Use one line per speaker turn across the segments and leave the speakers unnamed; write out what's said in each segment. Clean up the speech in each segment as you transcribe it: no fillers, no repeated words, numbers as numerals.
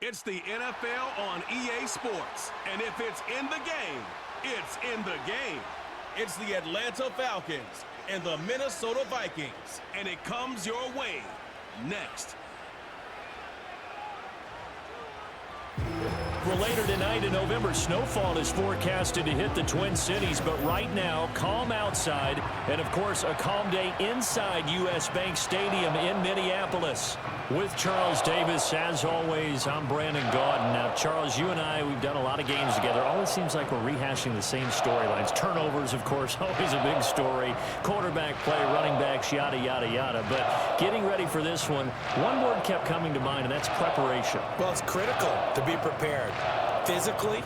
It's the NFL on EA Sports. And if it's in the game, it's in the game. It's the Atlanta Falcons and the Minnesota Vikings. And it comes your way next.
Well, later tonight in November, snowfall is forecasted to hit the Twin Cities, but right now, calm outside, and of course, a calm day inside U.S. Bank Stadium in Minneapolis. With Charles Davis, as always, I'm Brandon Gaudin. Now, Charles, you and I, we've done a lot of games together. Always seems like we're rehashing the same storylines. Turnovers, of course, always a big story. Quarterback play, running backs, yada, yada, yada. But getting ready for this one word kept coming to mind, and that's preparation.
Well, it's critical to be prepared. Physically,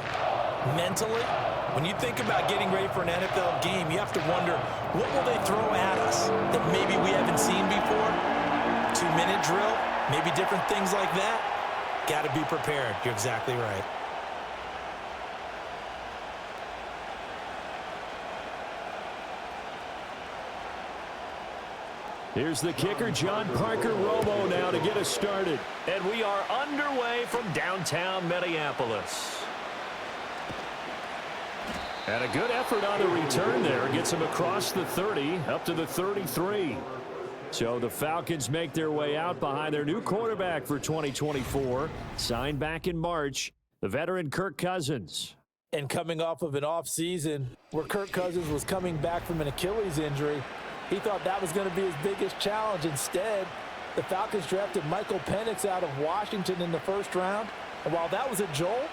mentally. When you think about getting ready for an NFL game, you have to wonder, what will they throw at us that maybe we haven't seen before? 2-minute drill, maybe different things like that. Got to be prepared. You're exactly right.
Here's the kicker, John Parker Romo, now to get us started. And we are underway from downtown Minneapolis. And a good effort on the return there. Gets him across the 30, up to the 33. So the Falcons make their way out behind their new quarterback for 2024. Signed back in March, the veteran Kirk Cousins.
And coming off of an offseason where Kirk Cousins was coming back from an Achilles injury, he thought that was going to be his biggest challenge. Instead, the Falcons drafted Michael Penix out of Washington in the first round. And while that was a jolt,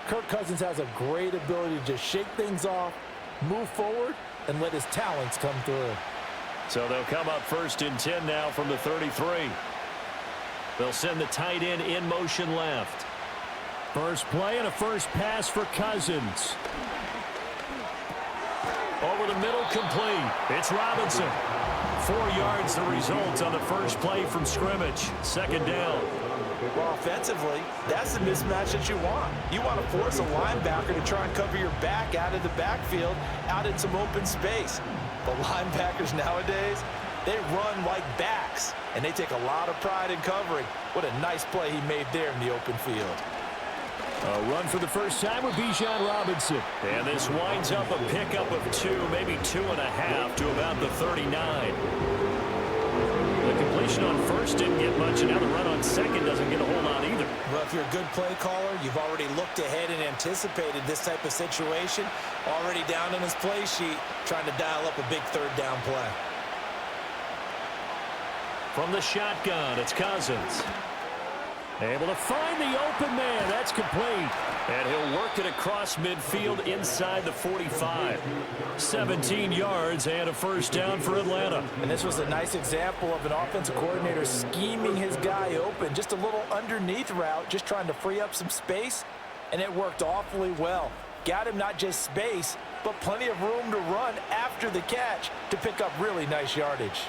Kirk Cousins has a great ability to just shake things off, move forward, and let his talents come through.
So they'll come up 1st and 10 now from the 33. They'll send the tight end in motion left. First play and a first pass for Cousins. Over the middle, complete. It's Robinson. 4 yards the result on the first play from scrimmage. Second down.
Well, offensively, that's the mismatch that you want. You want to force a linebacker to try and cover your back out of the backfield, out in some open space. But linebackers nowadays, they run like backs, and they take a lot of pride in covering. What a nice play he made there in the open field.
A run for the first time with Bijan Robinson. And this winds up a pickup of 2, maybe 2.5 to about the 39. The completion on first didn't get much, and now the run on second doesn't get a whole lot either.
Well, if you're a good play caller, you've already looked ahead and anticipated this type of situation. Already down on his play sheet, trying to dial up a big third down play.
From the shotgun, it's Cousins. Able to find the open man. That's complete. And he'll work it across midfield inside the 45. 17 yards and a first down for Atlanta.
And this was a nice example of an offensive coordinator scheming his guy open. Just a little underneath route, just trying to free up some space. And it worked awfully well. Got him not just space, but plenty of room to run after the catch to pick up really nice yardage.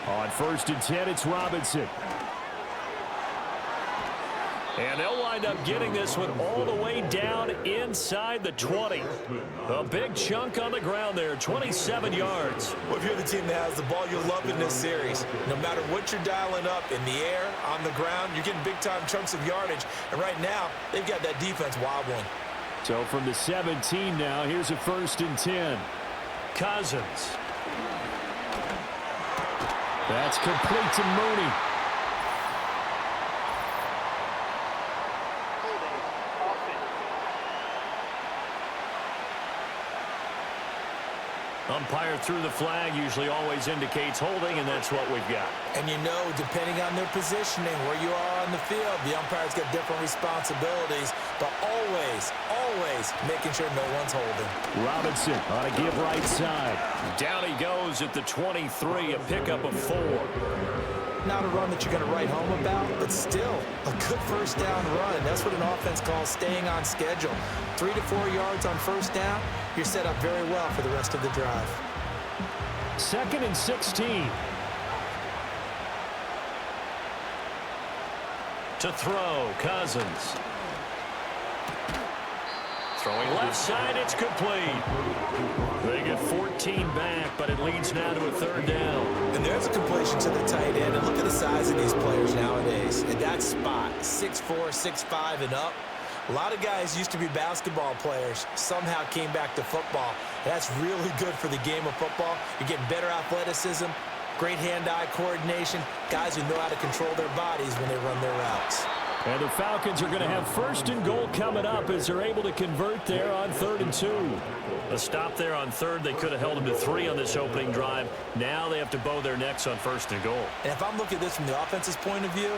On 1st and 10, it's Robinson. And they'll wind up getting this one all the way down inside the 20. A big chunk on the ground there, 27 yards.
Well, if you're the team that has the ball, you'll love in this series. No matter what you're dialing up, in the air, on the ground, you're getting big-time chunks of yardage. And right now, they've got that defense wobbling.
So from the 17 now, here's a 1st and 10. Cousins. That's complete to Mooney. Umpire threw the flag, usually always indicates holding, and that's what we've got.
And you know, depending on their positioning, where you are on the field, the umpire's got different responsibilities, but always, always making sure no one's holding.
Robinson on a give right side. Down he goes at the 23, a pickup of 4.
Not a run that you're going to write home about, but still a good first down run. That's what an offense calls staying on schedule. 3 to 4 yards on first down, you're set up very well for the rest of the drive.
2nd and 16. To throw, Cousins. Throwing left side, it's complete. They get 14 back, but it leads now to a third down.
And there's a completion to the tight end. And look at the size of these players nowadays. At that spot, 6'4", 6'5", and up. A lot of guys used to be basketball players, somehow came back to football. And that's really good for the game of football. You're getting better athleticism, great hand-eye coordination, guys who know how to control their bodies when they run their routes.
And the Falcons are going to have 1st and goal coming up as they're able to convert there on 3rd and 2. A stop there on 3rd. They could have held them to 3 on this opening drive. Now they have to bow their necks on 1st and goal.
And if I'm looking at this from the offense's point of view,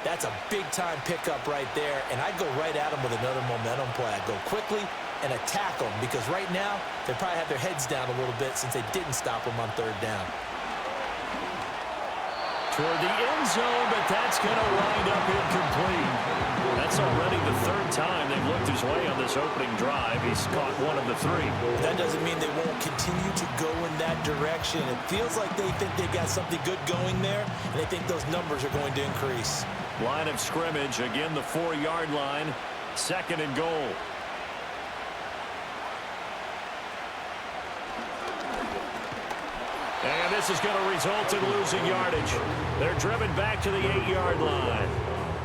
that's a big-time pickup right there. And I'd go right at them with another momentum play. I'd go quickly and attack them because right now they probably have their heads down a little bit since they didn't stop them on 3rd down.
Toward the end zone, but that's going to wind up incomplete. That's already the 3rd time they've looked his way on this opening drive. He's caught 1 of the 3.
That doesn't mean they won't continue to go in that direction. It feels like they think they've got something good going there, and they think those numbers are going to increase.
Line of scrimmage, again the 4-yard line, 2nd and goal. And this is going to result in losing yardage. They're driven back to the 8-yard line.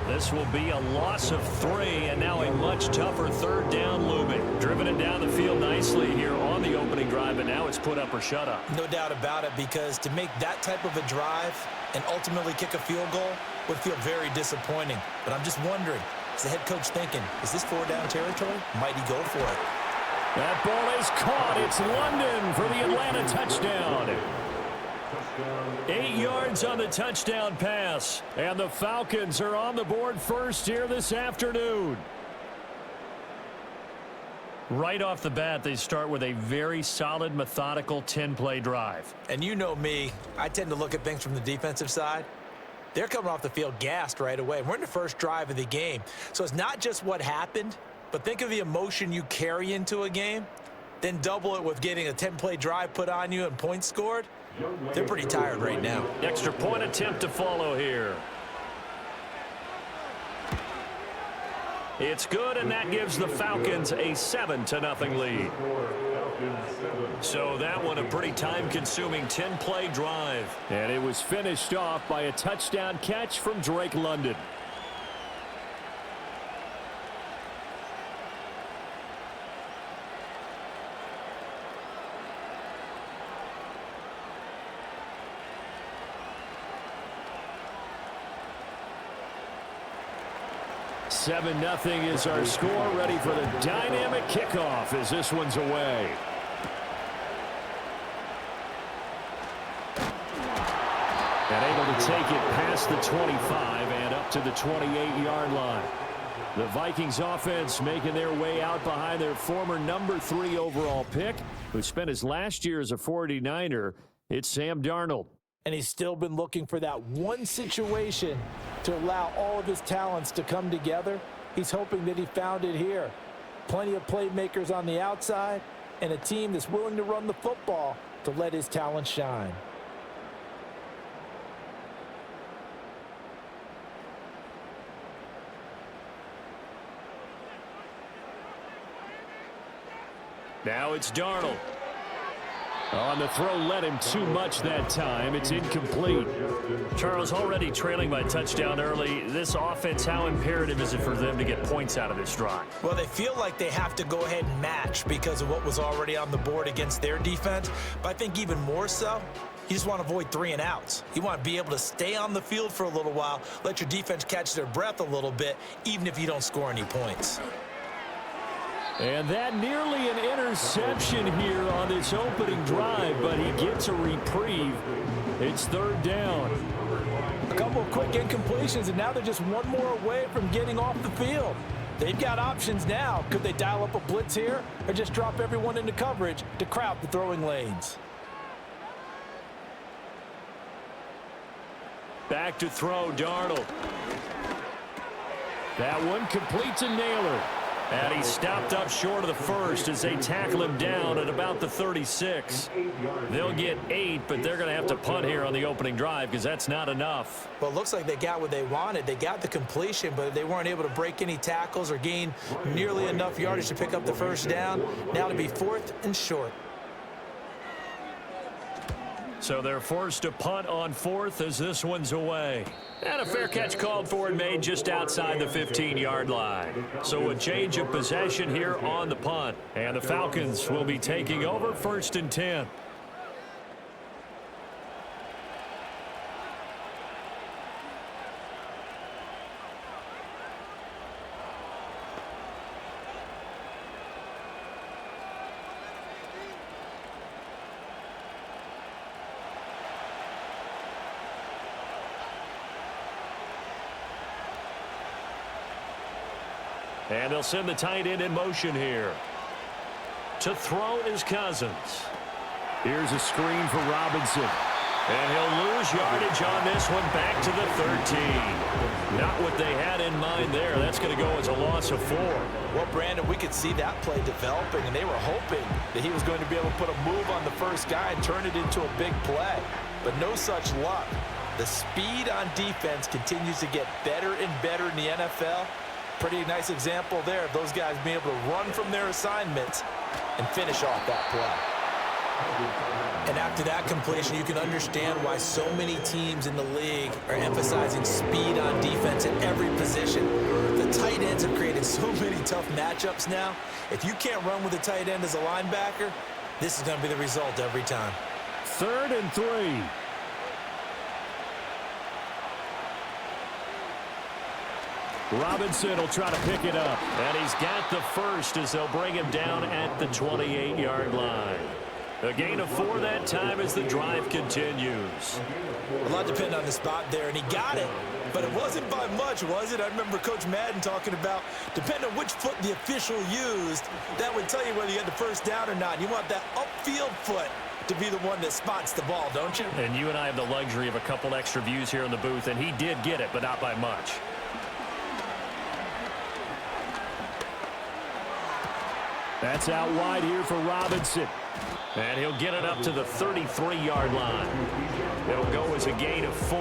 This will be a loss of 3, and now a much tougher 3rd down looming. Driven it down the field nicely here on the opening drive, and now it's put up or shut up.
No doubt about it, because to make that type of a drive and ultimately kick a field goal would feel very disappointing. But I'm just wondering, is the head coach thinking, is this 4-down territory? Might he go for it?
That ball is caught. It's London for the Atlanta touchdown. 8 yards on the touchdown pass. And the Falcons are on the board first here this afternoon. Right off the bat, they start with a very solid, methodical 10-play drive.
And you know me, I tend to look at things from the defensive side. They're coming off the field gassed right away. We're in the first drive of the game. So it's not just what happened, but think of the emotion you carry into a game. Then double it with getting a 10-play drive put on you and points scored. They're pretty tired right now.
Extra point attempt to follow here. It's good, and that gives the Falcons a 7-0 lead. So that one a pretty time-consuming 10-play drive. And it was finished off by a touchdown catch from Drake London. Seven 0 is our score, ready for the dynamic kickoff as this one's away. And able to take it past the 25 and up to the 28-yard line. The Vikings offense making their way out behind their former number 3 overall pick, who spent his last year as a 49er. It's Sam Darnold.
And he's still been looking for that one situation to allow all of his talents to come together. He's hoping that he found it here. Plenty of playmakers on the outside and a team that's willing to run the football to let his talent shine.
Now it's Darnold. On the throw, led him too much that time. It's incomplete. Charles, already trailing by touchdown early. This offense, how imperative is it for them to get points out of this drive?
Well, they feel like they have to go ahead and match because of what was already on the board against their defense. But I think even more so, you just want to avoid 3 and outs. You want to be able to stay on the field for a little while, let your defense catch their breath a little bit, even if you don't score any points.
And that nearly an interception here on this opening drive, but he gets a reprieve. It's 3rd down.
A couple of quick incompletions, and now they're just one more away from getting off the field. They've got options now. Could they dial up a blitz here or just drop everyone into coverage to crowd the throwing lanes?
Back to throw, Darnold. That one complete to Naylor. And he stopped up short of the first as they tackle him down at about the 36. They'll get 8, but they're going to have to punt here on the opening drive because that's not enough.
Well, it looks like they got what they wanted. They got the completion, but they weren't able to break any tackles or gain nearly enough yardage to pick up the first down. Now to be 4th and short.
So they're forced to punt on 4th as this one's away. And a fair catch called for and made just outside the 15-yard line. So a change of possession here on the punt. And the Falcons will be taking over 1st and 10. And they'll send the tight end in motion here. To throw is Cousins. Here's a screen for Robinson. And he'll lose yardage on this one back to the 13. Not what they had in mind there. That's going to go as a loss of 4.
Well, Brandon, we could see that play developing, and they were hoping that he was going to be able to put a move on the first guy and turn it into a big play. But no such luck. The speed on defense continues to get better and better in the NFL. Pretty nice example there of those guys being able to run from their assignments and finish off that play. And after that completion, you can understand why so many teams in the league are emphasizing speed on defense at every position. The tight ends have created so many tough matchups now. If you can't run with a tight end as a linebacker, this is going to be the result every time.
3rd and 3. Robinson will try to pick it up. And he's got the first as they'll bring him down at the 28-yard line. A gain of 4 that time as the drive continues.
A lot depended on the spot there, and he got it. But it wasn't by much, was it? I remember Coach Madden talking about, depending on which foot the official used, that would tell you whether you had the first down or not. You want that upfield foot to be the one that spots the ball, don't you?
And you and I have the luxury of a couple extra views here in the booth, and he did get it, but not by much. That's out wide here for Robinson. And he'll get it up to the 33-yard line. It'll go as a gain of 4,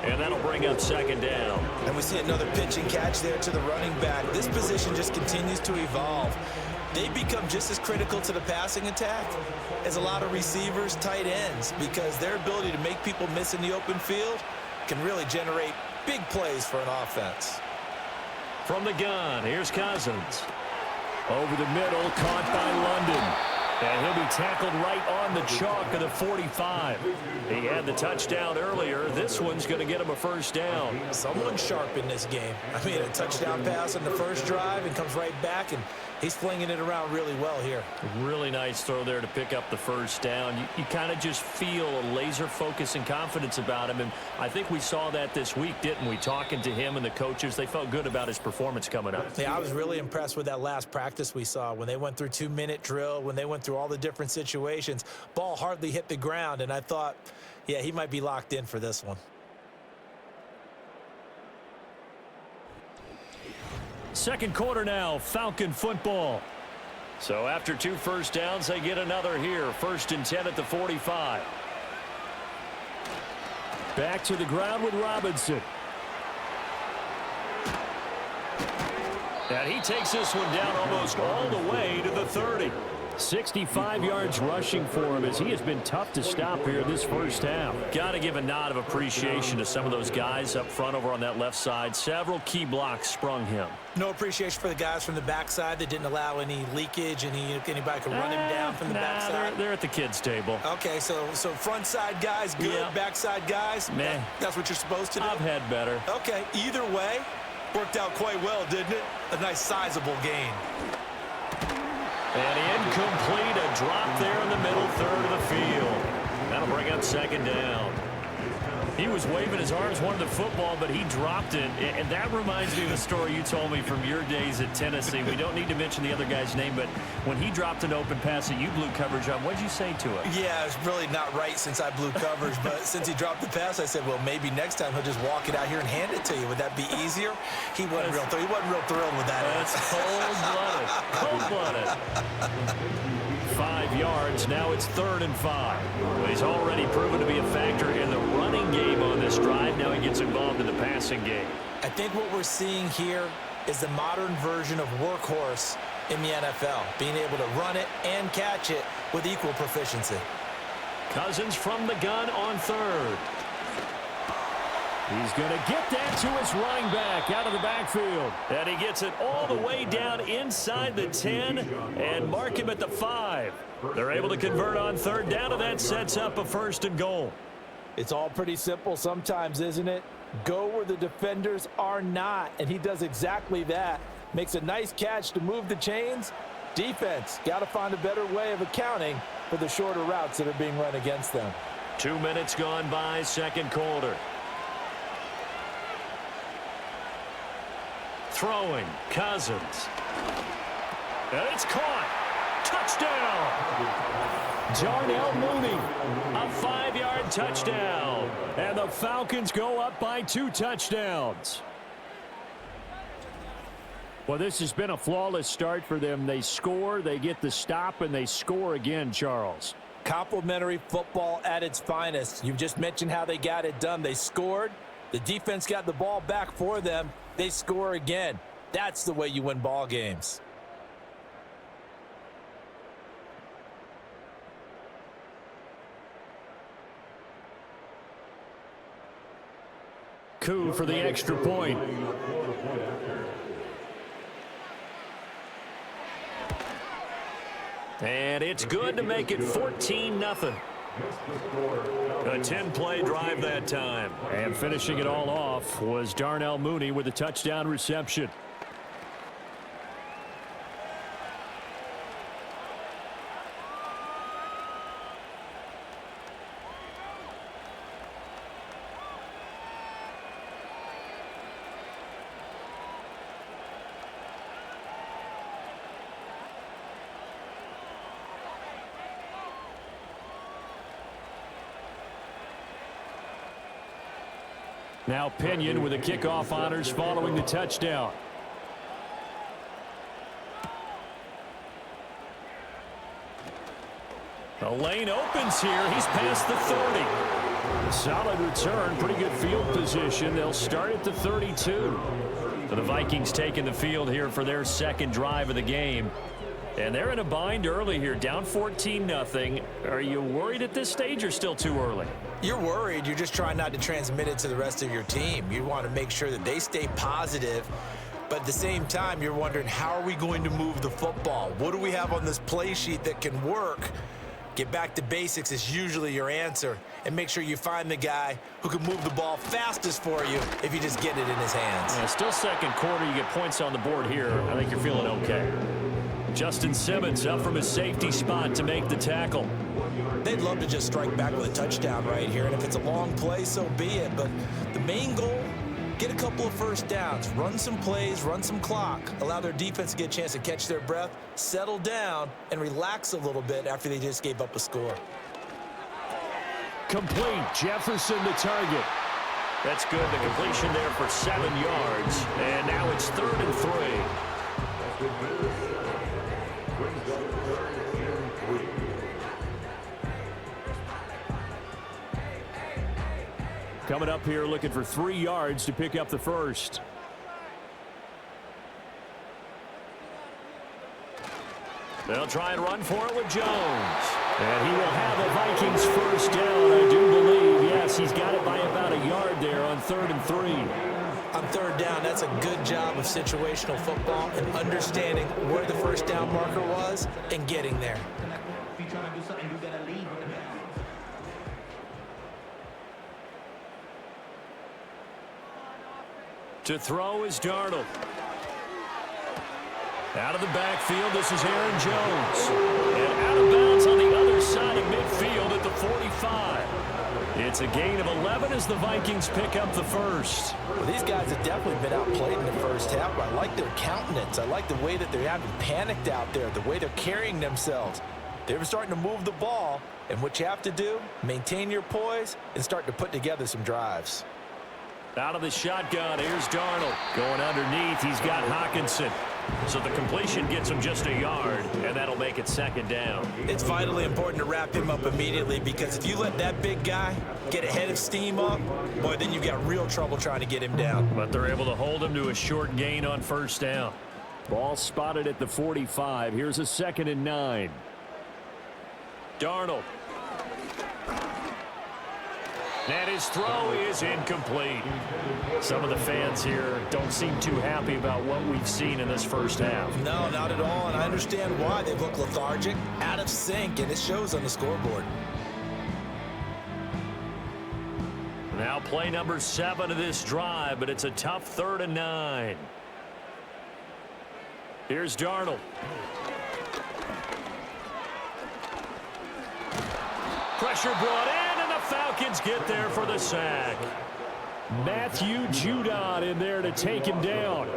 and that'll bring up 2nd down.
And we see another pitch and catch there to the running back. This position just continues to evolve. They become just as critical to the passing attack as a lot of receivers, tight ends, because their ability to make people miss in the open field can really generate big plays for an offense.
From the gun, here's Cousins. Over the middle, caught by London. And he'll be tackled right on the chalk of the 45. He had the touchdown earlier. This one's going to get him a first down.
Someone sharp in this game. I mean, a touchdown pass on the first drive and comes right back, and he's flinging it around really well here.
Really nice throw there to pick up the first down. You kind of just feel a laser focus and confidence about him, and I think we saw that this week, didn't we? Talking to him and the coaches, they felt good about his performance coming up.
Yeah, I was really impressed with that last practice we saw when they went through 2-minute drill, when they went through all the different situations. Ball hardly hit the ground, and I thought, yeah, he might be locked in for this one.
Second quarter now, Falcon football. So after 2 first downs, they get another here. 1st and 10 at the 45. Back to the ground with Robinson. And he takes this one down almost all the way to the 30. 65 yards rushing for him as he has been tough to stop here this first half. Got to give a nod of appreciation to some of those guys up front over on that left side. Several key blocks sprung him.
No appreciation for the guys from the backside that didn't allow any leakage, and anybody could run him down from the backside.
They're at the kids' table.
Okay, so front side guys good, yeah. Backside guys,
meh.
That's what you're supposed to do?
I've had better.
Okay, either way, worked out quite well, didn't it? A nice sizable gain.
And incomplete, a drop there in the middle third of the field. That'll bring up 2nd down. He was waving his arms, wanted the football, but he dropped it. And that reminds me of a story you told me from your days at Tennessee. We don't need to mention the other guy's name, but when he dropped an open pass that you blew coverage on, what did you say to him?
Yeah, it's really not right since I blew coverage, but since he dropped the pass, I said, well, maybe next time he'll just walk it out here and hand it to you. Would that be easier? He wasn't real thrilled with that.
That's cold-blooded. Cold-blooded. 5 yards. Now it's 3rd and 5. Well, he's already proven to be a factor in the running game on this drive. Now he gets involved in the passing game.
I think what we're seeing here is the modern version of workhorse in the NFL, being able to run it and catch it with equal proficiency.
Cousins from the gun on 3rd. He's going to get that to his running back out of the backfield. And he gets it all the way down inside the 10 and mark him at the 5. They're able to convert on 3rd down, and that sets up a 1st and goal.
It's all pretty simple sometimes, isn't it? Go where the defenders are not, and he does exactly that. Makes a nice catch to move the chains. Defense, got to find a better way of accounting for the shorter routes that are being run against them.
2 minutes gone by, 2nd quarter. Throwing, Cousins. And it's caught. Touchdown. Darnell Mooney, a 5-yard touchdown. And the Falcons go up by 2 touchdowns. Well, this has been a flawless start for them. They score, they get the stop, and they score again, Charles.
Complimentary football at its finest. You just mentioned how they got it done. They scored. The defense got the ball back for them. They score again. That's the way you win ball games.
Coup for the extra point. And it's good to make it 14-0. A 10-play drive that time. And finishing it all off was Darnell Mooney with a touchdown reception. Now Pinion with the kickoff honors following the touchdown. The lane opens here. He's past the 30. Solid return. Pretty good field position. They'll start at the 32. So the Vikings taking the field here for their 2nd drive of the game. And they're in a bind early here, down 14-0. Are you worried at this stage or still too early?
You're worried. You're just trying not to transmit it to the rest of your team. You want to make sure that they stay positive. But at the same time, you're wondering, how are we going to move the football? What do we have on this play sheet that can work? Get back to basics is usually your answer. And make sure you find the guy who can move the ball fastest for you if you just get it in his hands.
Yeah, still 2nd quarter. You get points on the board here. I think you're feeling okay. Justin Simmons up from his safety spot to make the tackle.
They'd love to just strike back with a touchdown right here, and if it's a long play, so be it. But the main goal, get a couple of first downs, run some plays, run some clock, allow their defense to get a chance to catch their breath, settle down, and relax a little bit after they just gave up a score.
Complete. Jefferson the target. That's good. The completion there for 7 yards. And now it's 3rd and 3. Coming up here looking for 3 yards to pick up the 1st. They'll try and run for it with Jones. And he will have a Vikings 1st down, I do believe. Yes, he's got it by about a yard there on 3rd and 3.
On 3rd down, that's a good job of situational football and understanding where the first down marker was and getting there.
To throw is Darnold. Out of the backfield, this is Aaron Jones. And out of bounds on the other side of midfield at the 45. It's a gain of 11 as the Vikings pick up the first.
Well, these guys have definitely been outplayed in the first half, but I like their countenance. I like the way that they're having panicked out there, the way they're carrying themselves. They're starting to move the ball, and what you have to do, maintain your poise and start to put together some drives.
Out of the shotgun, here's Darnold. Going underneath, he's got Hockenson. So the completion gets him just a yard, and that'll make it second down.
It's vitally important to wrap him up immediately, because if you let that big guy get a head of steam up, boy, then you've got real trouble trying to get him down.
But they're able to hold him to a short gain on first down. Ball spotted at the 45. Here's a 2nd and 9. Darnold. And his throw is incomplete. Some of the fans here don't seem too happy about what we've seen in this first half.
No, not at all, and I understand why. They look lethargic, out of sync, and it shows on the scoreboard.
Now play number 7 of this drive, but it's a tough 3rd and 9. Here's Darnold. Pressure brought in. Falcons get there for the sack. Matthew Judon in there to take him down.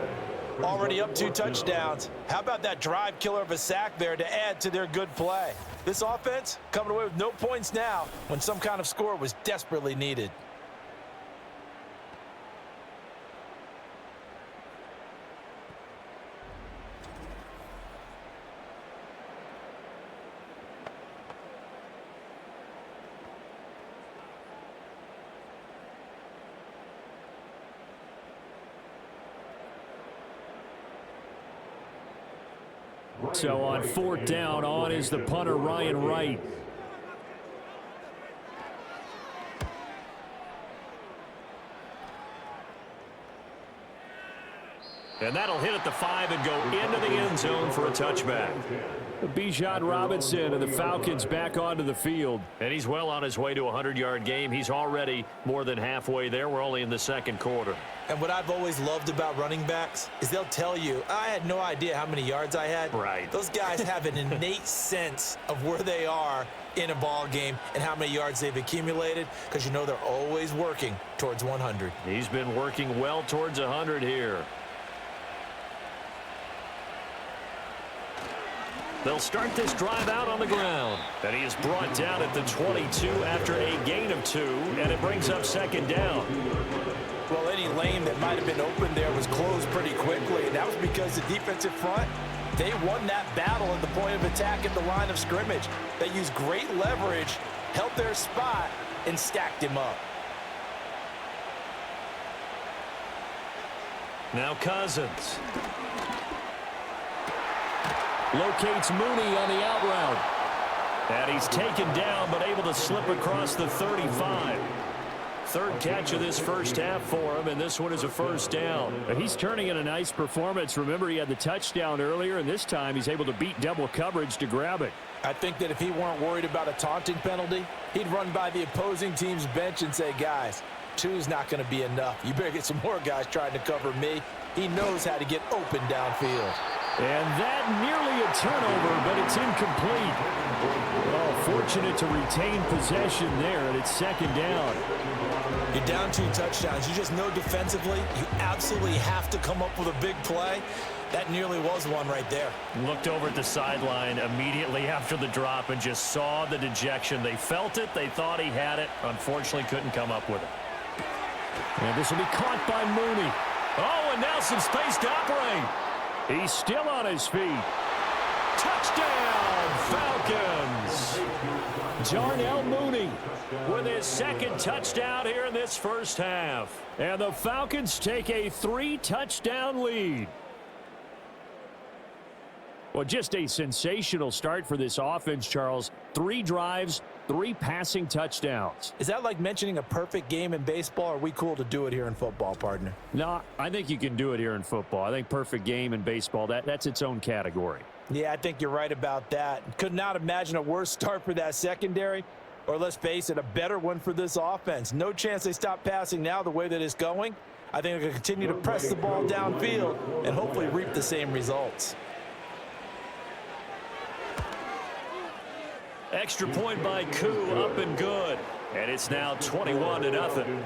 Already up 2 touchdowns. How about that drive killer of a sack there to add to their good play? This offense coming away with no points now when some kind of score was desperately needed.
So on 4th down, on is the punter, Ryan Wright. And that'll hit at the 5 and go into the end zone for a touchback. Bijan Robinson and the Falcons back onto the field. And he's well on his way to a 100-yard game. He's already more than halfway there. We're only in the second quarter.
And what I've always loved about running backs is they'll tell you, I had no idea how many yards I had.
Right.
Those guys have an innate sense of where they are in a ball game and how many yards they've accumulated, because you know they're always working towards 100.
He's been working well towards 100 here. They'll start this drive out on the ground. And he is brought down at the 22 after a gain of 2, and it brings up 2nd down.
Well, any lane that might have been open there was closed pretty quickly, and that was because the defensive front, they won that battle at the point of attack at the line of scrimmage. They used great leverage, held their spot, and stacked him up.
Now Cousins. Locates Mooney on the out route. And he's taken down, but able to slip across the 35. 3rd catch of this first half for him, and this one is a first down. He's turning in a nice performance. Remember, he had the touchdown earlier, and this time he's able to beat double coverage to grab it.
I think that if he weren't worried about a taunting penalty, he'd run by the opposing team's bench and say, guys, 2's not going to be enough. You better get some more guys trying to cover me. He knows how to get open downfield.
And that nearly a turnover, but it's incomplete. Oh, fortunate to retain possession there, and it's 2nd down.
You're down 2 touchdowns. You just know defensively you absolutely have to come up with a big play. That nearly was one right there.
Looked over at the sideline immediately after the drop and just saw the dejection. They felt it. They thought he had it. Unfortunately, couldn't come up with it. And this will be caught by Mooney. Oh, and now some space to operate. He's still on his feet. Touchdown, Falcons. Darnell Mooney with his 2nd touchdown here in this first half. And the Falcons take a 3-touchdown lead. Well, just a sensational start for this offense, Charles. 3 drives, 3 passing touchdowns.
Is that like mentioning a perfect game in baseball? Or are we cool to do it here in football, partner?
No, I think you can do it here in football. I think perfect game in baseball, that's its own category.
Yeah, I think you're right about that. Could not imagine a worse start for that secondary, or let's face it, a better one for this offense. No chance they stop passing now the way that it's going. I think they're going to continue to press the ball downfield and hopefully reap the same results.
Extra point by Koo, up and good. And it's now 21-0.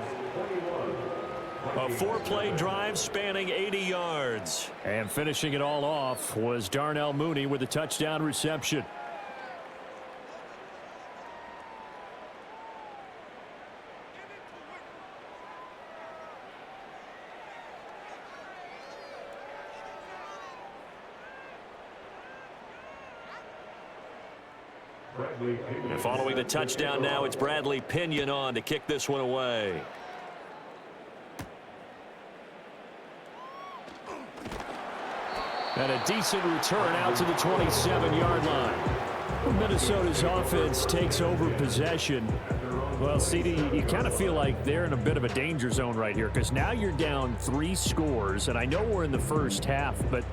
A 4-play drive spanning 80 yards. And finishing it all off was Darnell Mooney with a touchdown reception. And following the touchdown now, it's Bradley Pinion on to kick this one away. And a decent return out to the 27-yard line. Minnesota's offense takes over possession. Well, CD, you kind of feel like they're in a bit of a danger zone right here because now you're down 3 scores, and I know we're in the first half, but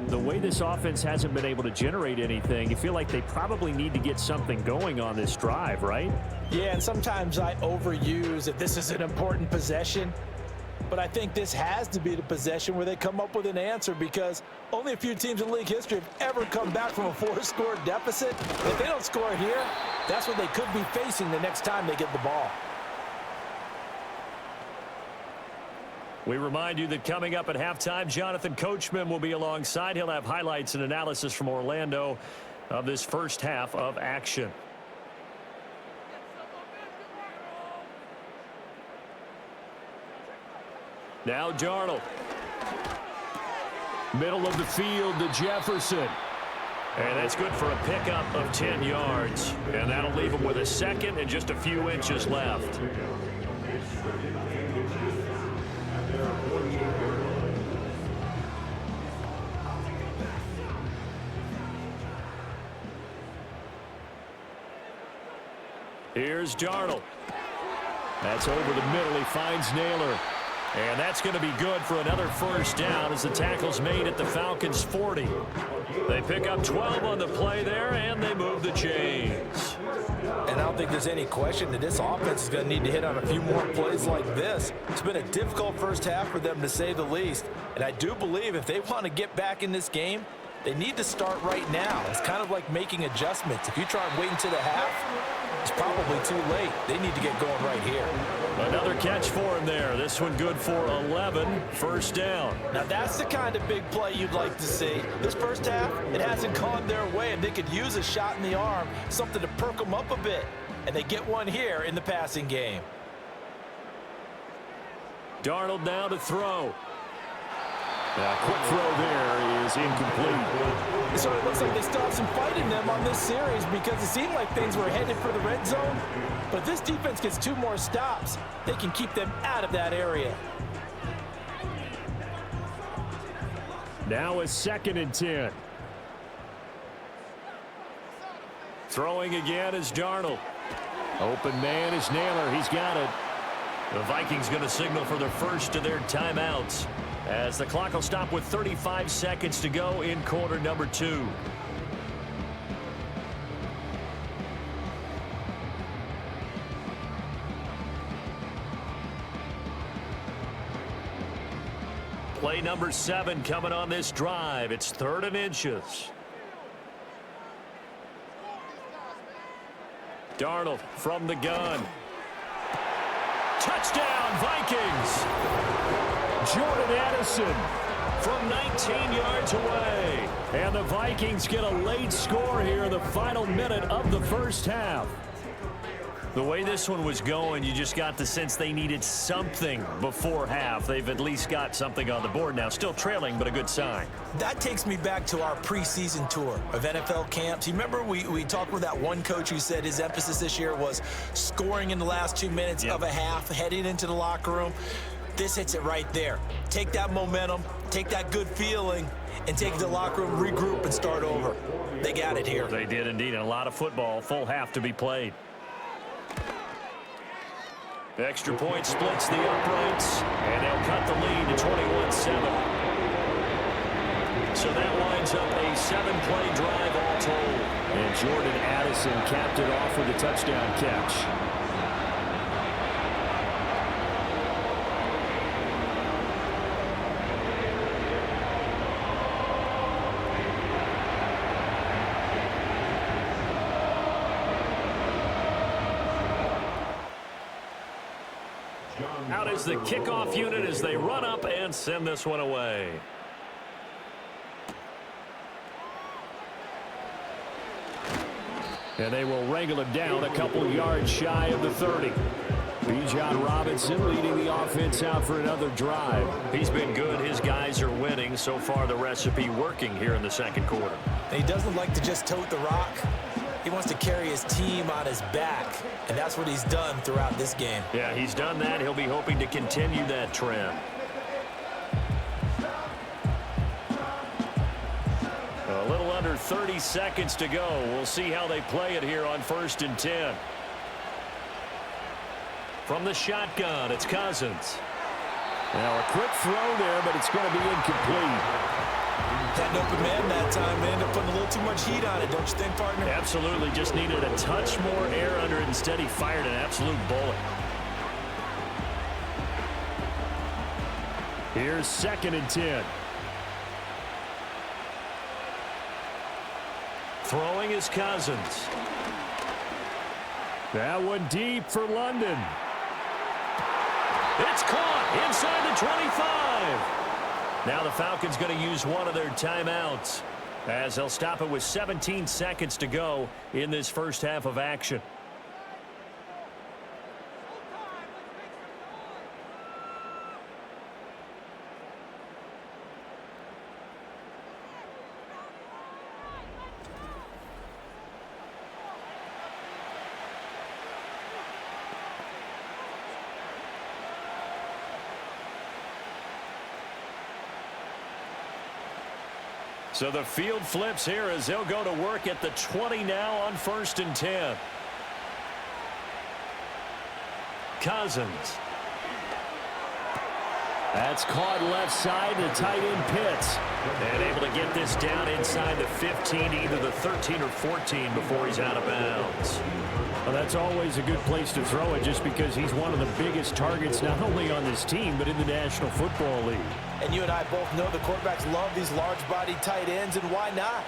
the way this offense hasn't been able to generate anything, you feel like they probably need to get something going on this drive, right?
Yeah, and sometimes I overuse that this is an important possession, but I think this has to be the possession where they come up with an answer because only a few teams in league history have ever come back from a 4-score deficit. If they don't score here, that's what they could be facing the next time they get the ball.
We remind you that coming up at halftime, Jonathan Coachman will be alongside. He'll have highlights and analysis from Orlando of this first half of action. Now Darnold. Middle of the field to Jefferson. And that's good for a pickup of 10 yards. And that'll leave him with a second and just a few inches left. Here's Darnold. That's over the middle. He finds Naylor. And that's going to be good for another first down as the tackle's made at the Falcons' 40. They pick up 12 on the play there, and they move the chains.
And I don't think there's any question that this offense is going to need to hit on a few more plays like this. It's been a difficult first half for them, to say the least. And I do believe if they want to get back in this game, they need to start right now. It's kind of like making adjustments. If you try and wait until the half, it's probably too late. They need to get going right here.
Another catch for him there. This one good for 11. First down.
Now that's the kind of big play you'd like to see. This first half, it hasn't gone their way, and they could use a shot in the arm, something to perk them up a bit. And they get one here in the passing game.
Darnold now to throw. A quick throw there is incomplete.
So it looks like they still have some fight in them on this series because it seemed like things were headed for the red zone. But if this defense gets 2 more stops, they can keep them out of that area.
Now a 2nd and 10. Throwing again is Darnold. Open man is Naylor. He's got it. The Vikings going to signal for their first of their timeouts, as the clock will stop with 35 seconds to go in quarter number 2. Play number 7 coming on this drive. It's 3rd and inches. Darnold from the gun. Touchdown, Vikings! Jordan Addison from 19 yards away. And the Vikings get a late score here in the final minute of the first half. The way this one was going, you just got the sense they needed something before half. They've at least got something on the board now. Still trailing, but a good sign.
That takes me back to our preseason tour of NFL camps. You remember we talked with that one coach who said his emphasis this year was scoring in the last 2 minutes of a half, heading into the locker room. This hits it right there. Take that momentum, take that good feeling, and take it to the locker room, regroup, and start over. They got it here.
They did indeed, and a lot of football, full half to be played. Extra point splits the uprights, and they'll cut the lead to 21-7. So that winds up a 7-play drive all told.
And Jordan Addison capped it off with a touchdown catch.
Out is the kickoff unit as they run up and send this one away. And they will wrangle it down a couple yards shy of the 30. Bijan Robinson leading the offense out for another drive. He's been good. His guys are winning. So far, the recipe working here in the second quarter.
And he doesn't like to just tote the rock. He wants to carry his team on his back, and that's what he's done throughout this game.
Yeah, he's done that. He'll be hoping to continue that trend. A little under 30 seconds to go. We'll see how they play it here on 1st and 10. From the shotgun, it's Cousins.
Now a quick throw there, but it's going to be incomplete.
Had an open man that time. They ended up putting a little too much heat on it, don't you think, partner?
Absolutely. Just needed a touch more air under it. Instead, he fired an absolute bullet.
Here's 2nd and 10.
Throwing is Cousins.
That one deep for London.
It's caught inside the 25. Now the Falcons going to use one of their timeouts as they'll stop it with 17 seconds to go in this first half of action. So the field flips here as they'll go to work at the 20 now on 1st and 10. Cousins.
That's caught left side to tight end Pitts.
And able to get this down inside the 15, either the 13 or 14 before he's out of bounds.
Well, that's always a good place to throw it just because he's one of the biggest targets not only on this team but in the National Football League.
And you and I both know the quarterbacks love these large-bodied tight ends, and why not?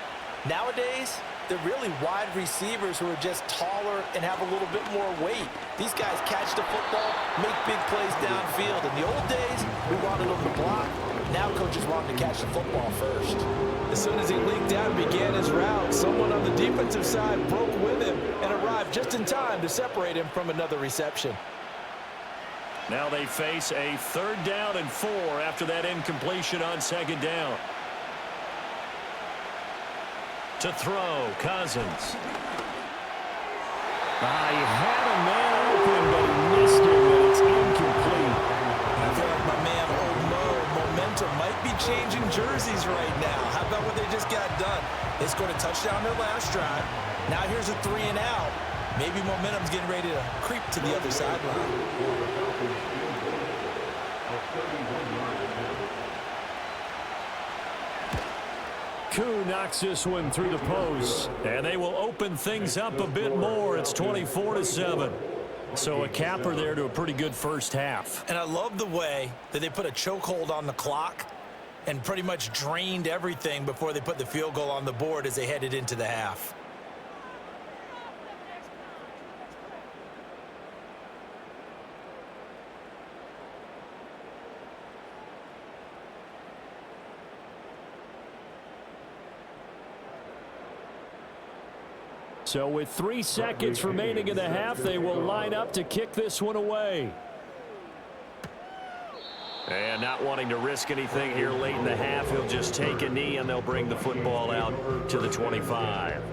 Nowadays, they're really wide receivers who are just taller and have a little bit more weight. These guys catch the football, make big plays downfield. In the old days, we wanted them to block. Now coaches want him to catch the football first. As soon as he leaked out and began his route, someone on the defensive side broke with him and arrived just in time to separate him from another reception.
Now they face a 3rd down and 4 after that incompletion on 2nd down. To throw, Cousins.
He had a man open, but he missed him, and it's incomplete.
I feel like my man, Old Mo, momentum might be changing jerseys right now. How about what they just got done? They scored a touchdown their last drive. Now here's a 3 and out. Maybe momentum's getting ready to creep to the other sideline.
Koo knocks this one through the post.
And they will open things up a bit more. It's 24-7. So a capper there to a pretty good first half.
And I love the way that they put a chokehold on the clock and pretty much drained everything before they put the field goal on the board as they headed into the half.
So with 3 seconds remaining in the half, they will line up to kick this one away.
And not wanting to risk anything here late in the half, he'll just take a knee and they'll bring the football out to the 25.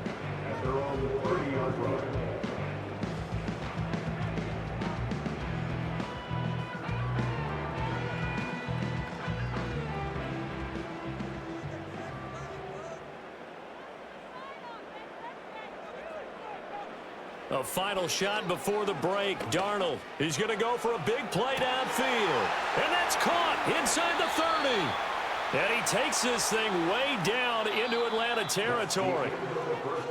A final shot before the break. Darnold, he's going to go for a big play downfield. And that's caught inside the 30. And he takes this thing way down into Atlanta territory.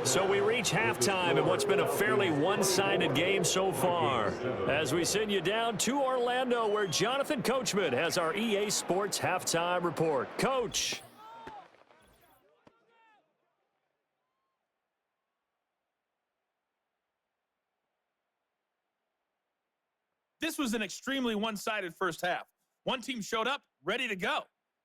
So we reach halftime in what's been a fairly one-sided game so far. As we send you down to Orlando, where Jonathan Coachman has our EA Sports halftime report. Coach.
This was an extremely one-sided first half. One team showed up ready to go.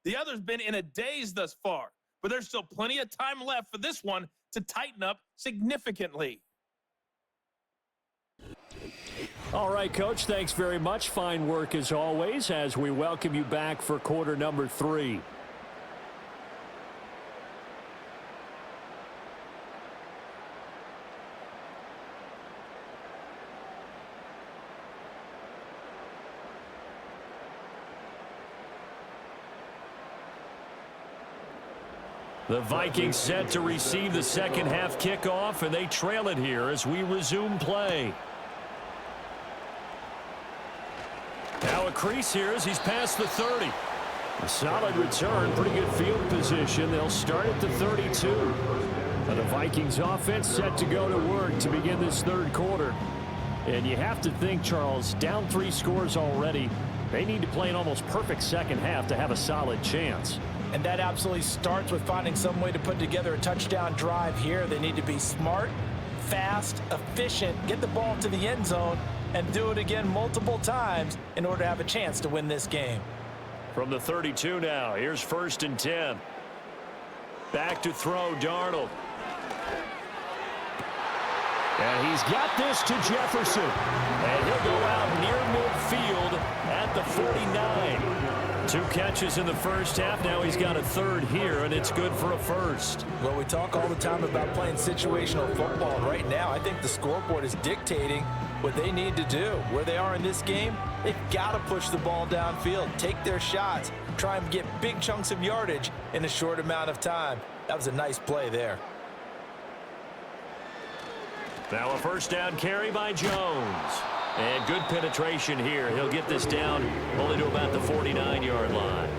The other's been in a daze thus far, but there's still plenty of time left for this one to tighten up significantly.
All right, Coach, thanks very much. Fine work as always as we welcome you back for quarter number 3. The Vikings set to receive the second half kickoff, and they trail it here as we resume play. Now a crease here as he's past the 30. A solid return, pretty good field position. They'll start at the 32. Now the Vikings offense set to go to work to begin this third quarter. And you have to think, Charles, down 3 scores already. They need to play an almost perfect second half to have a solid chance.
And that absolutely starts with finding some way to put together a touchdown drive here. They need to be smart, fast, efficient, get the ball to the end zone, and do it again multiple times in order to have a chance to win this game.
From the 32 now, here's 1st and 10. Back to throw, Darnold. And he's got this to Jefferson. And he'll go out near midfield at the 49. 2 catches in the first half. Now he's got a 3rd here, and it's good for a 1st.
Well, we talk all the time about playing situational football. And right now, I think the scoreboard is dictating what they need to do. Where they are in this game, they've got to push the ball downfield, take their shots, try and get big chunks of yardage in a short amount of time. That was a nice play there.
Now a 1st down carry by Jones. And good penetration here. He'll get this down only to about the 49-yard line.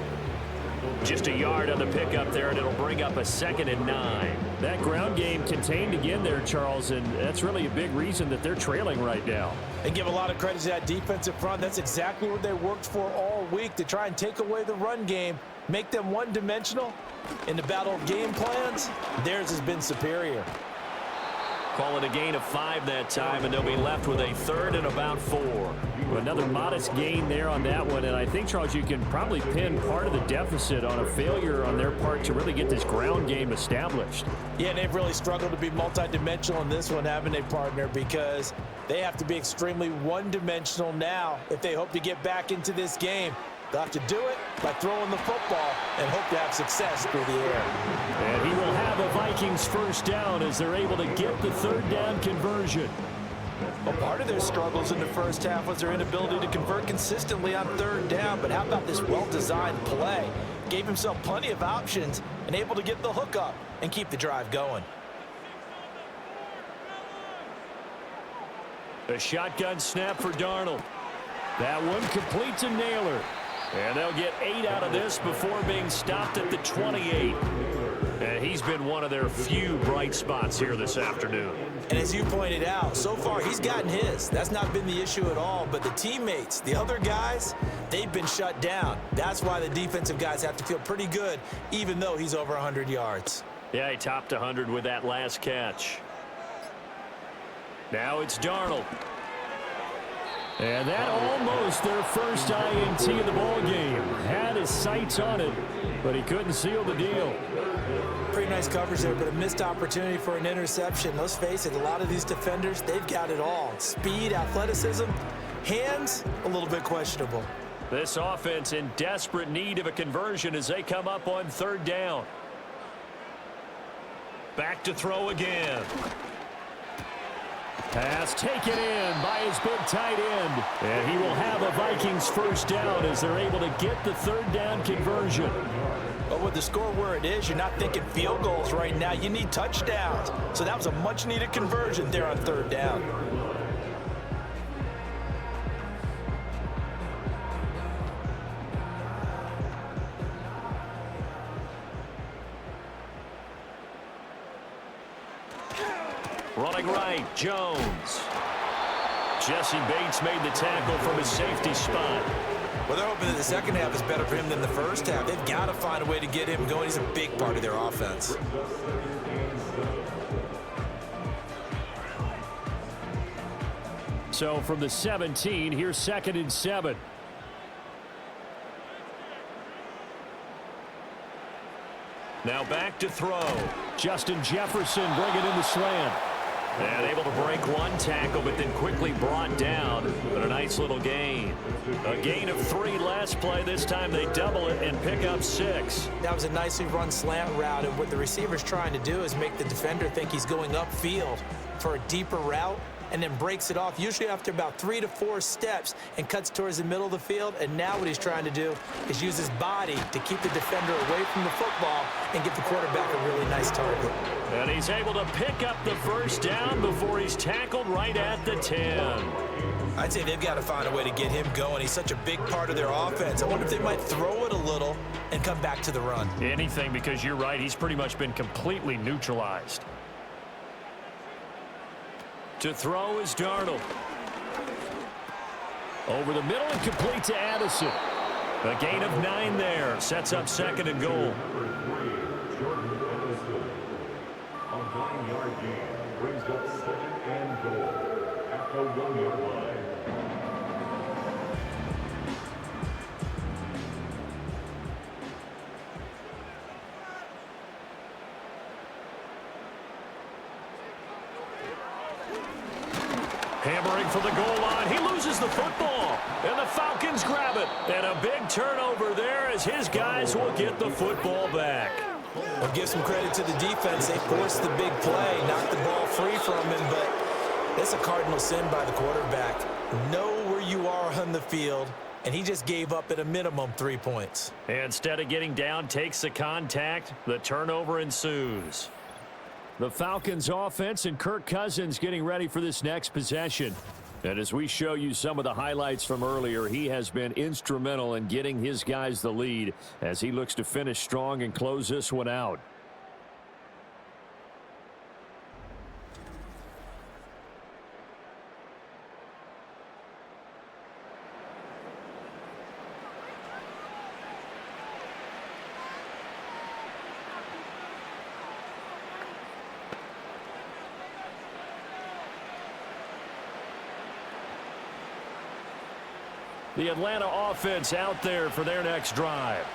Just a yard on the pickup there, and it'll bring up a 2nd and 9.
That ground game contained again there, Charles, and that's really a big reason that they're trailing right now.
They give a lot of credit to that defensive front. That's exactly what they worked for all week, to try and take away the run game, make them one-dimensional. In the battle of game plans, theirs has been superior.
Call it a gain of 5 that time, and they'll be left with a 3rd and about 4.
Well, another modest gain there on that one, and I think, Charles, you can probably pin part of the deficit on a failure on their part to really get this ground game established.
Yeah, and they've really struggled to be multidimensional in this one, haven't they, partner? Because they have to be extremely one-dimensional now if they hope to get back into this game. They'll have to do it by throwing the football and hope to have success through the air.
And he will have a Vikings 1st down as they're able to get the 3rd down conversion.
Well, part of their struggles in the first half was their inability to convert consistently on 3rd down. But how about this well-designed play? Gave himself plenty of options and able to get the hook up and keep the drive going.
A shotgun snap for Darnold. That one complete to Naylor. And they'll get 8 out of this before being stopped at the 28. And he's been one of their few bright spots here this afternoon.
And as you pointed out, so far he's gotten his. That's not been the issue at all. But the teammates, the other guys, they've been shut down. That's why the defensive guys have to feel pretty good, even though he's over 100 yards.
Yeah, he topped 100 with that last catch. Now it's Darnold. And that almost their first INT of the ball game. Had his sights on it, but he couldn't seal the deal.
Pretty nice coverage there, but a missed opportunity for an interception. Let's face it, a lot of these defenders, they've got it all. Speed, athleticism, hands, a little bit questionable.
This offense in desperate need of a conversion as they come up on 3rd down. Back to throw again.
Pass taken in by his big tight end.
And he will have a Vikings 1st down as they're able to get the 3rd down conversion.
But with the score where it is, you're not thinking field goals right now. You need touchdowns. So that was a much-needed conversion there on 3rd down.
Running right, Jones. Jesse Bates made the tackle from his safety spot.
Well, they're hoping that the second half is better for him than the first half. They've got to find a way to get him going. He's a big part of their offense.
So from the 17, here's 2nd and 7. Now back to throw. Justin Jefferson bringing in the slant. And able to break one tackle, but then quickly brought down. But a nice little gain. A gain of 3 last play. This time they double it and pick up 6.
That was a nicely run slant route, and what the receiver's trying to do is make the defender think he's going upfield for a deeper route, and then breaks it off, usually after about 3 to 4 steps, and cuts towards the middle of the field. And now what he's trying to do is use his body to keep the defender away from the football and give the quarterback a really nice target.
And he's able to pick up the first down before he's tackled right at the 10.
I'd say they've got to find a way to get him going. He's such a big part of their offense. I wonder if they might throw it a little and come back to the run.
Anything, because you're right, he's pretty much been completely neutralized. To throw is Darnold. Over the middle and complete to Addison. A gain of 9 there. Sets up 2nd and goal.
On 9-yard gain, brings up 2nd and goal at the 1-yard line.
Hammering for the goal line. He loses the football. And the Falcons grab it. And a big turnover there as his guys will get the football back.
Well, give some credit to the defense. They forced the big play, knocked the ball free from him, but it's a cardinal sin by the quarterback. Know where you are on the field, and he just gave up at a minimum 3 points.
Instead of getting down, takes the contact. The turnover ensues. The Falcons offense and Kirk Cousins getting ready for this next possession. And as we show you some of the highlights from earlier, he has been instrumental in getting his guys the lead as he looks to finish strong and close this one out. The Atlanta offense out there for their next drive.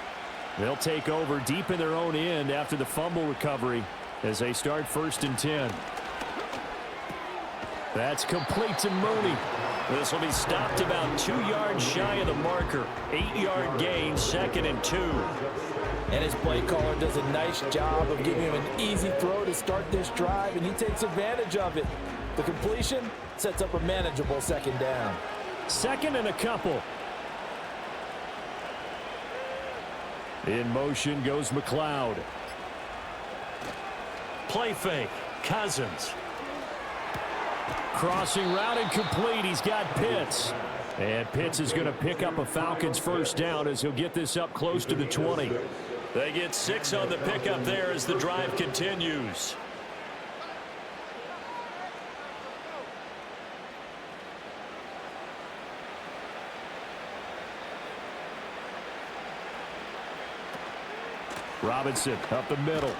They'll take over deep in their own end after the fumble recovery as they start 1st and 10. That's complete to Mooney. This will be stopped about 2 yards shy of the marker. 8-yard gain, 2nd and 2.
And his play caller does a nice job of giving him an easy throw to start this drive, and he takes advantage of it. The completion sets up a manageable 2nd down.
2nd and a couple. In motion goes McLeod. Play fake. Cousins. Crossing route and complete. He's got Pitts. And Pitts is going to pick up a Falcons first down as he'll get this up close to the 20. They get 6 on the pickup there as the drive continues. Robinson up the middle.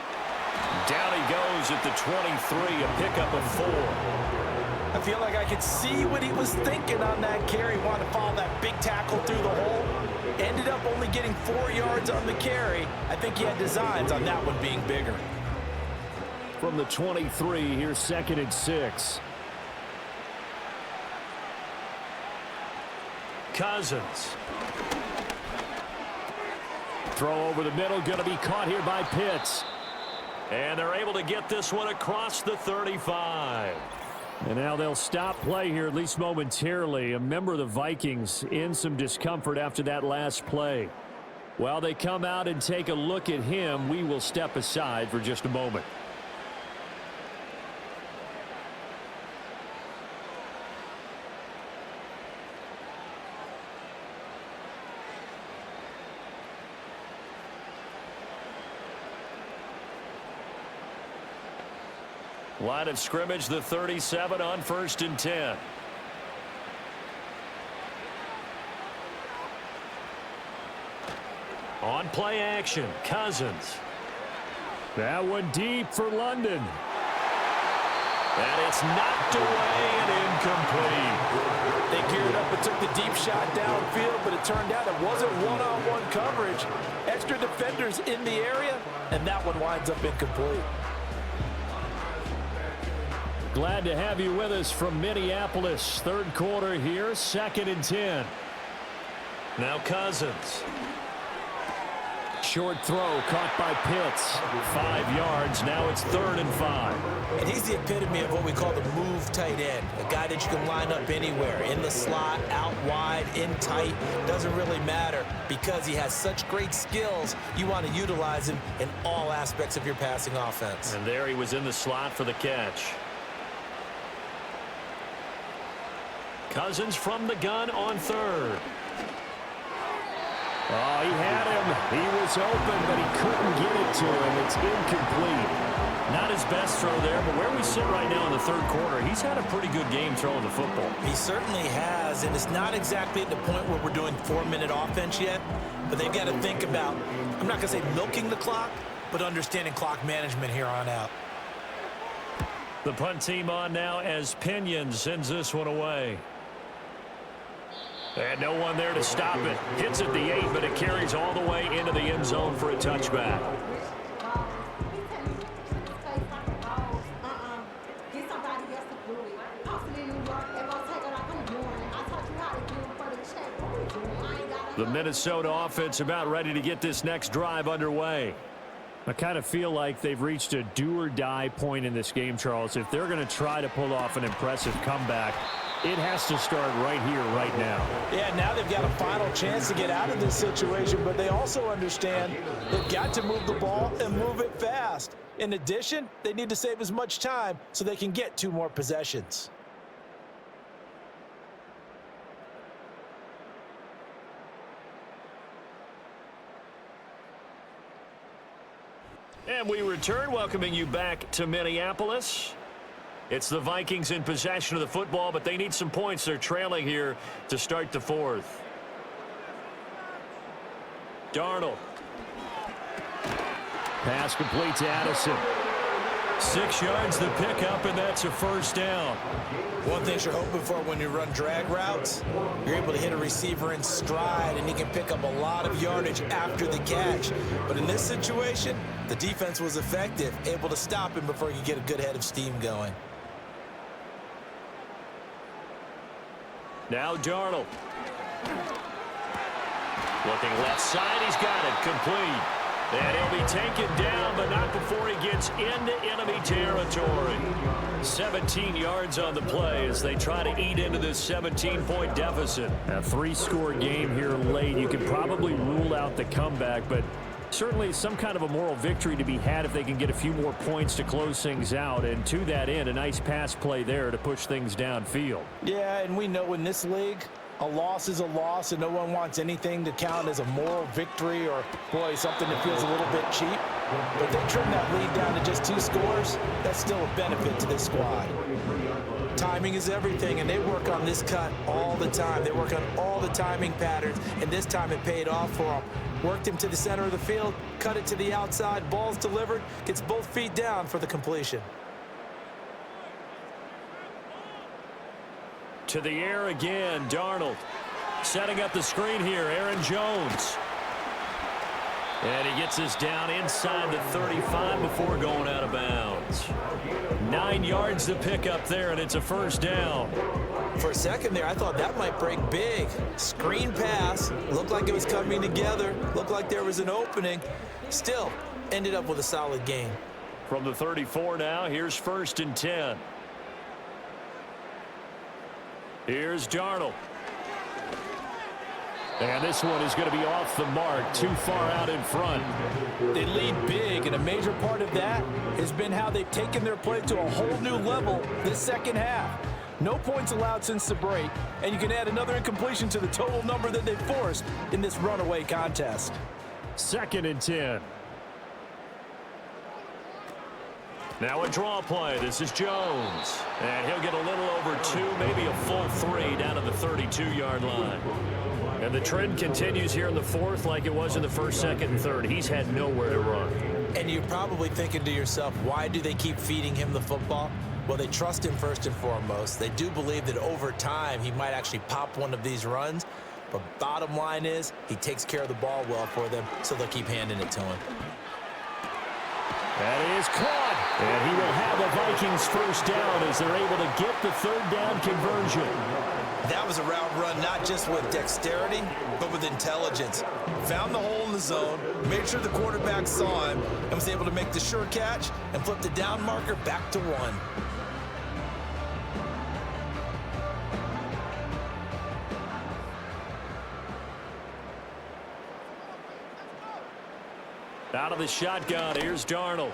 Down he goes at the 23, a pickup of 4.
I feel like I could see what he was thinking on that carry. Wanted to follow that big tackle through the hole. Ended up only getting 4 yards on the carry. I think he had designs on that one being bigger.
From the 23, here's 2nd and 6. Cousins. Throw over the middle, going to be caught here by Pitts. And they're able to get this one across the 35. And now they'll stop play here, at least momentarily. A member of the Vikings in some discomfort after that last play. While they come out and take a look at him, we will step aside for just a moment. Line of scrimmage, the 37 on 1st and 10. On play action, Cousins. That one deep for London. And it's knocked away and incomplete.
They geared up and took the deep shot downfield, but it turned out it wasn't one-on-one coverage. Extra defenders in the area, and that one winds up incomplete.
Glad to have you with us from Minneapolis. Third quarter here, 2nd and 10. Now Cousins. Short throw caught by Pitts. 5 yards. Now it's 3rd and 5.
And he's the epitome of what we call the move tight end. A guy that you can line up anywhere. In the slot, out wide, in tight. Doesn't really matter because he has such great skills. You want to utilize him in all aspects of your passing offense.
And there he was in the slot for the catch. Cousins from the gun on 3rd. Oh, he had him. He was open, but he couldn't get it to him. It's incomplete. Not his best throw there, but where we sit right now in the 3rd quarter, he's had a pretty good game throwing the football.
He certainly has, and it's not exactly at the point where we're doing 4-minute offense yet, but they've got to think about, I'm not going to say milking the clock, but understanding clock management here on out.
The punt team on now as Pinion sends this one away. And no one there to stop it. Hits at the 8, but it carries all the way into the end zone for a touchback. The Minnesota offense about ready to get this next drive underway.
I kind of feel like they've reached a do-or-die point in this game, Charles. If they're going to try to pull off an impressive comeback, it has to start right here, right now.
Yeah, now they've got a final chance to get out of this situation, but they also understand they've got to move the ball and move it fast. In addition, they need to save as much time so they can get 2 more possessions.
And we return, welcoming you back to Minneapolis. It's the Vikings in possession of the football, but they need some points. They're trailing here to start the 4th. Darnold. Pass complete to Addison. 6 yards the pickup, and that's a 1st down.
One thing you're hoping for when you run drag routes, you're able to hit a receiver in stride, and he can pick up a lot of yardage after the catch. But in this situation, the defense was effective, able to stop him before he could get a good head of steam going.
Now Darnold. Looking left side, he's got it, complete. And he'll be taken down, but not before he gets into enemy territory. 17 yards on the play as they try to eat into this 17-point deficit.
A 3-score game here late. You could probably rule out the comeback, but certainly some kind of a moral victory to be had if they can get a few more points to close things out. And to that end, a nice pass play there to push things downfield.
Yeah, and we know in this league, a loss is a loss, and no one wants anything to count as a moral victory or, boy, something that feels a little bit cheap. But they trim that lead down to just 2 scores. That's still a benefit to this squad. Timing is everything, and they work on this cut all the time. They work on all the timing patterns, and this time it paid off for them. Worked him to the center of the field, cut it to the outside, ball's delivered, gets both feet down for the completion.
To the air again, Darnold. Setting up the screen here, Aaron Jones. And he gets this down inside the 35 before going out of bounds. 9 yards to pick up there, and it's a 1st down.
For a second there, I thought that might break big. Screen pass, looked like it was coming together, looked like there was an opening. Still, ended up with a solid game.
From the 34 now, here's 1st and 10. Here's Darnold. And this one is going to be off the mark, too far out in front.
They lead big, and a major part of that has been how they've taken their play to a whole new level this second half. No points allowed since the break, and you can add another incompletion to the total number that they've forced in this runaway contest.
2nd and 10. Now a draw play. This is Jones. And he'll get a little over 2, maybe a full 3 down to the 32-yard line. And the trend continues here in the 4th like it was in the 1st, 2nd, and 3rd. He's had nowhere to run.
And you're probably thinking to yourself, why do they keep feeding him the football? Well, they trust him first and foremost. They do believe that over time he might actually pop one of these runs. But bottom line is he takes care of the ball well for them, so they'll keep handing it to him.
That is caught. And he will have the Vikings first down as they're able to get the third down conversion.
That was a route run not just with dexterity, but with intelligence. Found the hole in the zone, made sure the quarterback saw him, and was able to make the sure catch and flip the down marker back to 1.
Out of the shotgun, here's Darnold.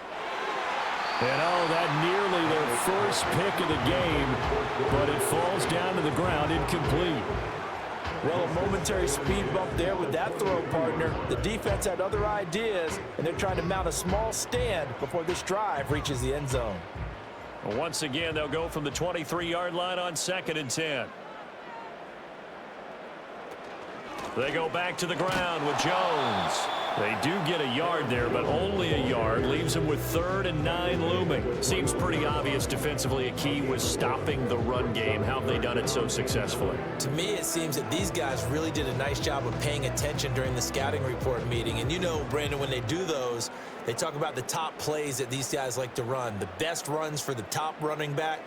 And oh, that nearly their first pick of the game, but it falls down to the ground incomplete.
Well, a momentary speed bump there with that throw, partner. The defense had other ideas, and they're trying to mount a small stand before this drive reaches the end zone.
Once again, they'll go from the 23-yard line on 2nd and 10. They go back to the ground with Jones. They do get a yard there, but only a yard. Leaves them with 3rd and 9 looming. Seems pretty obvious defensively a key was stopping the run game. How have they done it so successfully?
To me, it seems that these guys really did a nice job of paying attention during the scouting report meeting. And you know, Brandon, when they do those, they talk about the top plays that these guys like to run. The best runs for the top running back,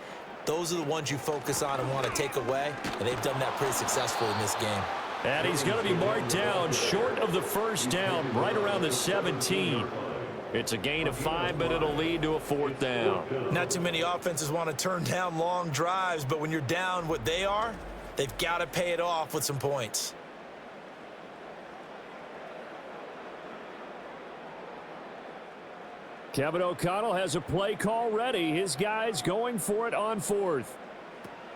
those are the ones you focus on and want to take away. And they've done that pretty successfully in this game.
And he's going to be marked down short of the first down, right around the 17. It's a gain of 5, but it'll lead to a 4th down.
Not too many offenses want to turn down long drives, but when you're down what they are, they've got to pay it off with some points.
Kevin O'Connell has a play call ready. His guys going for it on 4th.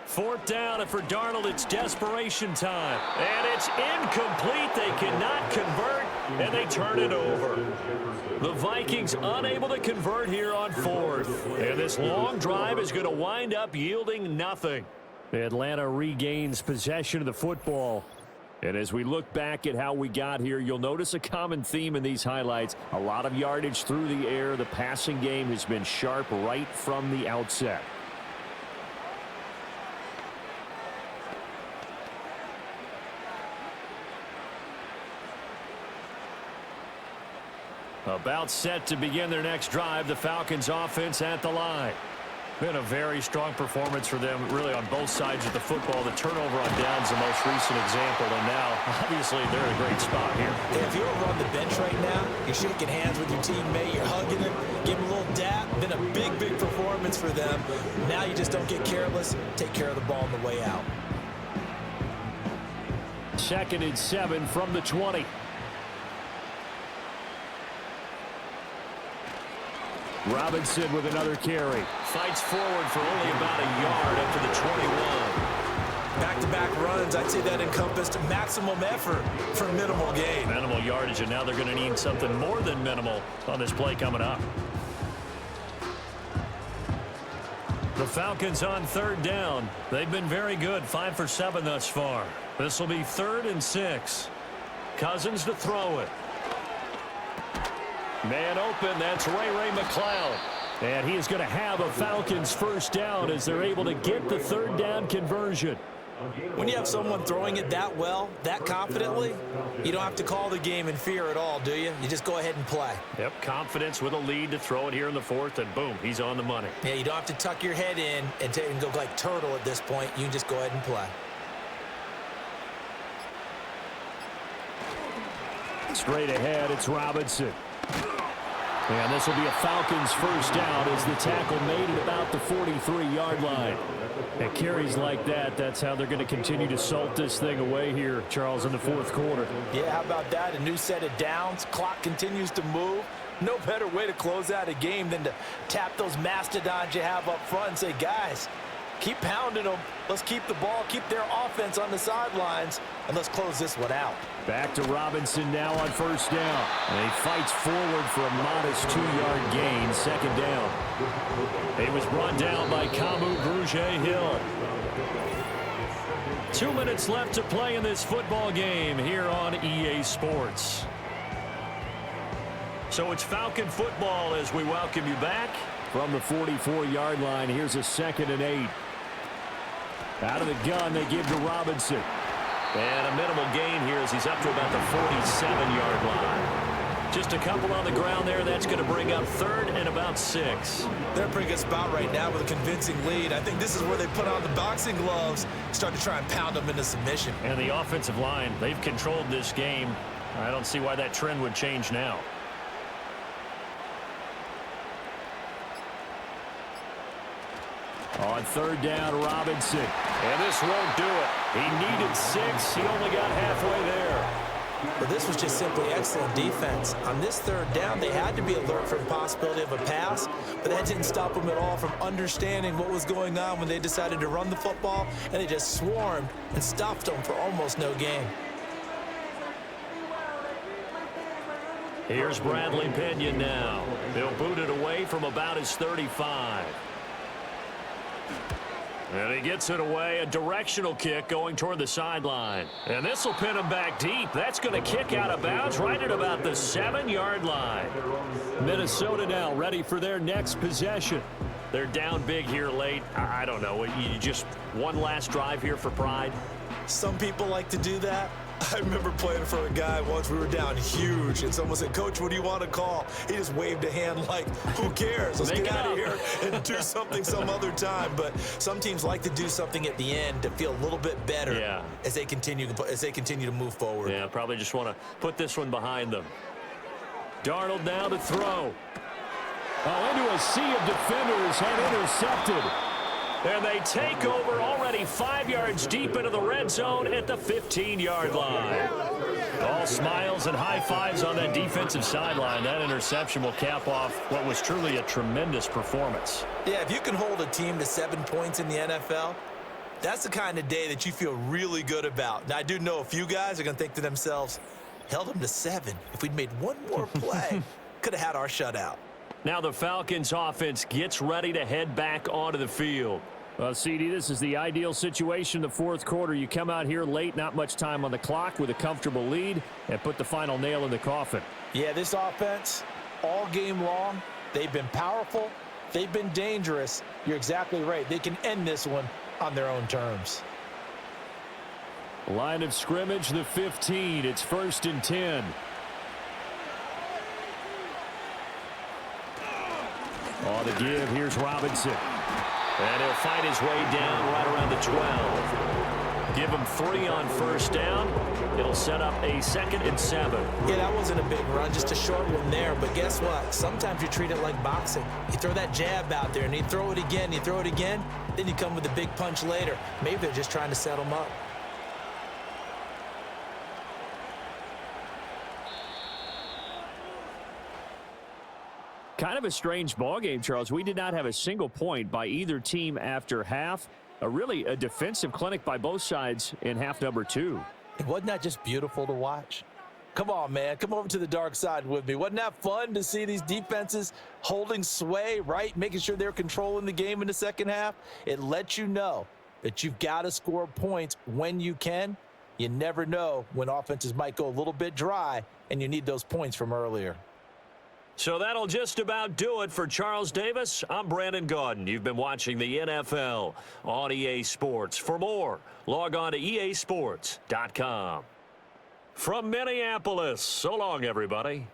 4th down, and for Darnold, it's desperation time. And it's incomplete. They cannot convert, and they turn it over. The Vikings unable to convert here on 4th. And this long drive is going to wind up yielding nothing. Atlanta regains possession of the football. And as we look back at how we got here, you'll notice a common theme in these highlights. A lot of yardage through the air. The passing game has been sharp right from the outset. About set to begin their next drive, the Falcons offense at the line. Been a very strong performance for them, really, on both sides of the football. The turnover on downs, the most recent example, and now, obviously, they're in a great spot here.
Hey, if you're over on the bench right now, you're shaking hands with your teammate, you're hugging him, give him a little dap. Been a big, big performance for them. Now you just don't get careless. Take care of the ball on the way out.
2nd and 7 from the 20. Robinson with another carry. Fights forward for only about a yard up to the 21.
Back-to-back runs, I'd say that encompassed maximum effort for minimal gain.
Minimal yardage, and now they're going to need something more than minimal on this play coming up. The Falcons on 3rd down. They've been very good, 5 for 7 thus far. This will be 3rd and 6. Cousins to throw it. Man open, that's Ray McCloud. And he is going to have a Falcons first down as they're able to get the 3rd down conversion.
When you have someone throwing it that well, that confidently, you don't have to call the game in fear at all, do you? You just go ahead and play.
Yep, confidence with a lead to throw it here in the 4th, and boom, he's on the money.
Yeah, you don't have to tuck your head in and go like turtle at this point. You can just go ahead and play.
Straight ahead, it's Robinson. And this will be a Falcons first down as the tackle made at about the 43-yard line. At carries like that, that's how they're going to continue to salt this thing away here, Charles, in the 4th quarter.
Yeah, how about that? A new set of downs. Clock continues to move. No better way to close out a game than to tap those mastodons you have up front and say, guys, keep pounding them. Let's keep the ball, keep their offense on the sidelines, and let's close this one out.
Back to Robinson now on first down. And he fights forward for a modest 2-yard gain, 2nd down. He was brought down by Kamu Grugier-Hill. 2 minutes left to play in this football game here on EA Sports. So it's Falcon football as we welcome you back.
From the 44-yard line, here's a 2nd and 8. Out of the gun, they give to Robinson.
And a minimal gain here as he's up to about the 47-yard line. Just a couple on the ground there. That's going to bring up 3rd and about 6.
They're in a pretty good spot right now with a convincing lead. I think this is where they put on the boxing gloves, start to try and pound them into submission.
And the offensive line, they've controlled this game. I don't see why that trend would change now.
On 3rd down, Robinson.
And this won't do it.
He needed 6. He only got halfway there.
But this was just simply excellent defense. On this 3rd down, they had to be alert for the possibility of a pass, but that didn't stop them at all from understanding what was going on when they decided to run the football, and they just swarmed and stopped them for almost no gain.
Here's Bradley Pinion now. They'll boot it away from about his 35. And he gets it away, a directional kick going toward the sideline. And this will pin him back deep. That's going to kick out of bounds right at about the 7-yard line.
Minnesota now ready for their next possession.
They're down big here late. I don't know. You just one last drive here for pride?
Some people like to do that. I remember playing for a guy once. We were down huge, and someone said, "Coach, what do you want to call?" He just waved a hand like, "Who cares? Let's get out of here and do something some other time." But some teams like to do something at the end to feel a little bit better as they continue to move forward.
Yeah, probably just want to put this one behind them. Darnold now to throw.
Oh, into a sea of defenders and intercepted.
And they take over already 5 yards deep into the red zone at the 15-yard line. All smiles and high fives on that defensive sideline. That interception will cap off what was truly a tremendous performance.
Yeah, if you can hold a team to 7 points in the NFL, that's the kind of day that you feel really good about. Now, I do know a few guys are going to think to themselves, held them to 7. If we'd made one more play, could have had our shutout.
Now the Falcons offense gets ready to head back onto the field.
Well, CD, this is the ideal situation in the 4th quarter. You come out here late, not much time on the clock with a comfortable lead, and put the final nail in the coffin.
Yeah, this offense, all game long, they've been powerful, they've been dangerous. You're exactly right. They can end this one on their own terms.
Line of scrimmage, the 15. It's 1st and 10. On the give, here's Robinson.
And he'll fight his way down right around the 12. Give him 3 on 1st down. It'll set up a 2nd and 7.
Yeah, that wasn't a big run, just a short one there. But guess what? Sometimes you treat it like boxing. You throw that jab out there, and you throw it again, you throw it again, then you come with a big punch later. Maybe they're just trying to set them up.
Kind of a strange ball game, Charles. We did not have a single point by either team after half. Really a defensive clinic by both sides in half number 2.
Wasn't that just beautiful to watch? Come on, man. Come over to the dark side with me. Wasn't that fun to see these defenses holding sway, right? Making sure they're controlling the game in the second half. It lets you know that you've got to score points when you can. You never know when offenses might go a little bit dry, and you need those points from earlier.
So that'll just about do it for Charles Davis. I'm Brandon Gaudin. You've been watching the NFL on EA Sports. For more, log on to easports.com. From Minneapolis, so long, everybody.